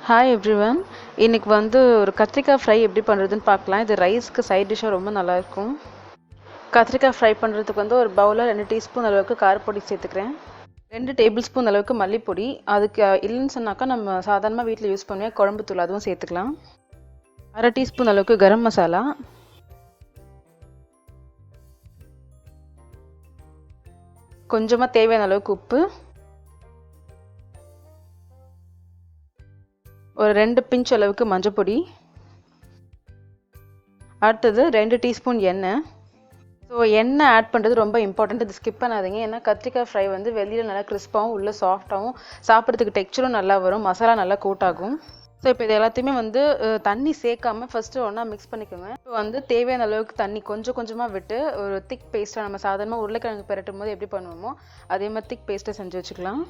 Hi everyone. இன்னைக்கு ஒரு கத்திரிக்காய் ஃப்ரை எப்படி பண்ணுறதுன்னு பார்க்கலாம். இது ரைஸ்க்கு சைட் டிஷ்ஷாக ரொம்ப நல்லாயிருக்கும். கத்திரிக்காய் ஃப்ரை பண்ணுறதுக்கு ஒரு பவுலில் 2 டீஸ்பூன் அளவுக்கு காரப்பொடி சேர்த்துக்கிறேன். 2 டேபிள் ஸ்பூன் அளவுக்கு மல்லிப்பொடி. அதுக்கு இல்லைன்னு சொன்னாக்கா நம்ம சாதாரணமாக வீட்டில் யூஸ் பண்ணுவேன் குழம்பு தூள், அதுவும் சேர்த்துக்கலாம். 1/2 டீஸ்பூன் அளவுக்கு கரம் மசாலா, கொஞ்சமாக தேவையான அளவுக்கு உப்பு, ஒரு 2 பிஞ்ச் அளவுக்கு மஞ்சப்பொடி, அடுத்தது 2 டீஸ்பூன் எண்ணெய். ஸோ எண்ணெய் ஆட் பண்ணுறது ரொம்ப இம்பார்ட்டண்ட், இது ஸ்கிப் பண்ணாதீங்க. ஏன்னா கத்திரிக்காய் ஃப்ரை வெளியில் நல்லா கிறிஸ்பாகவும் உள்ள சாஃப்டாகவும் சாப்பிட்றதுக்கு டெக்ஸ்சரும் நல்லா வரும், மசாலா நல்லா கோட் ஆகும். ஸோ இப்போ இது எல்லாத்தையுமே தண்ணி சேர்க்காம ஃபஸ்ட்டு ஒன்றா மிக்ஸ் பண்ணிக்கோங்க. இப்போ தேவையான அளவுக்கு தண்ணி கொஞ்சம் கொஞ்சமாக விட்டு ஒரு திக் பேஸ்ட்டாக நம்ம சாதாரணமாக உருளைக்கிழங்கு பெரட்டும் போது எப்படி பண்ணுவோமோ அதே மாதிரி திக் பேஸ்ட்டை செஞ்சு வச்சுக்கலாம்.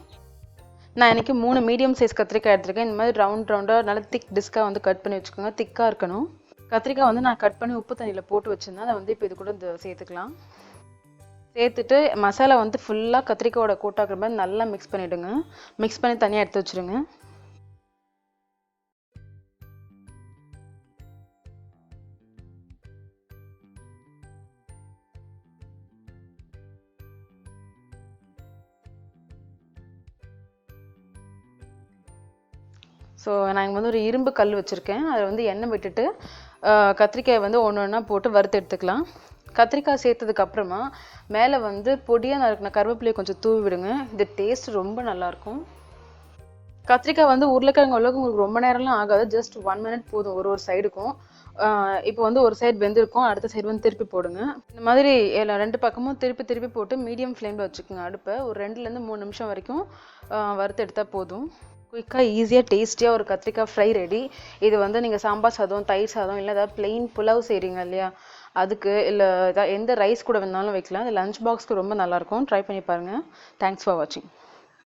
நான் இன்றைக்கி 3 மீடியம் சைஸ் கத்திரிக்காய் எடுத்துருக்கேன். இந்த மாதிரி ரவுண்டாக நல்லா திக் டிஸ்காக கட் பண்ணி வச்சுக்கோங்க. திக்காக இருக்கணும். கத்திரிக்காய் நான் கட் பண்ணி உப்பு தண்ணியில் போட்டு வச்சுருந்தேன். அதை இப்போ இது கூட சேர்த்துக்கலாம். சேர்த்துட்டு மசாலா ஃபுல்லாக கத்திரிக்காயோட கோட்டாக்குற மாதிரி நல்லா மிக்ஸ் பண்ணிவிடுங்க. மிக்ஸ் பண்ணி தனியாக எடுத்து வச்சுருங்க. ஸோ நான் இங்கே ஒரு இரும்பு கல் வச்சுருக்கேன். அதில் எண்ணெய் விட்டுட்டு கத்திரிக்காயை ஒன்று ஒன்றா போட்டு வறுத்து எடுத்துக்கலாம். கத்திரிக்காய் சேர்த்ததுக்கப்புறமா மேலே பொடியாக நறுக்கின கருவேப்பிலையை கொஞ்சம் தூவி விடுங்க. இது டேஸ்ட் ரொம்ப நல்லாயிருக்கும். கத்திரிக்காய் உருளைக்கிழங்கு அளவுக்கு உங்களுக்கு ரொம்ப நேரம்லாம் ஆகாது, ஜஸ்ட் 1 மினிட் போதும் ஒரு சைடுக்கும். இப்போ ஒரு சைடு வெந்திருக்கும், அடுத்த சைடு திருப்பி போடுங்க. இந்த மாதிரி 2 பக்கமும் திருப்பி திருப்பி போட்டு மீடியம் ஃப்ளேமில் வச்சுக்கோங்க அடுப்பை. ஒரு 2லேருந்து 3 நிமிஷம் வரைக்கும் வறுத்து எடுத்தால் போதும். குயிக்காக ஈஸியாக டேஸ்டியாக ஒரு கத்திரிக்காய் ஃப்ரை ரெடி. இது நீங்கள் சாம்பார் சாதம், தயிர் சாதம், இல்லை ஏதாவது பிளெயின் புலாவ் செய்கிறீங்க இல்லையா, அதுக்கு இல்லை எந்த ரைஸ் கூட வேணாலும் வைக்கலாம். இது லஞ்ச் பாக்ஸ்க்கு ரொம்ப நல்லாயிருக்கும். ட்ரை பண்ணி பாருங்கள். தேங்க்ஸ் ஃபார் வாட்சிங்.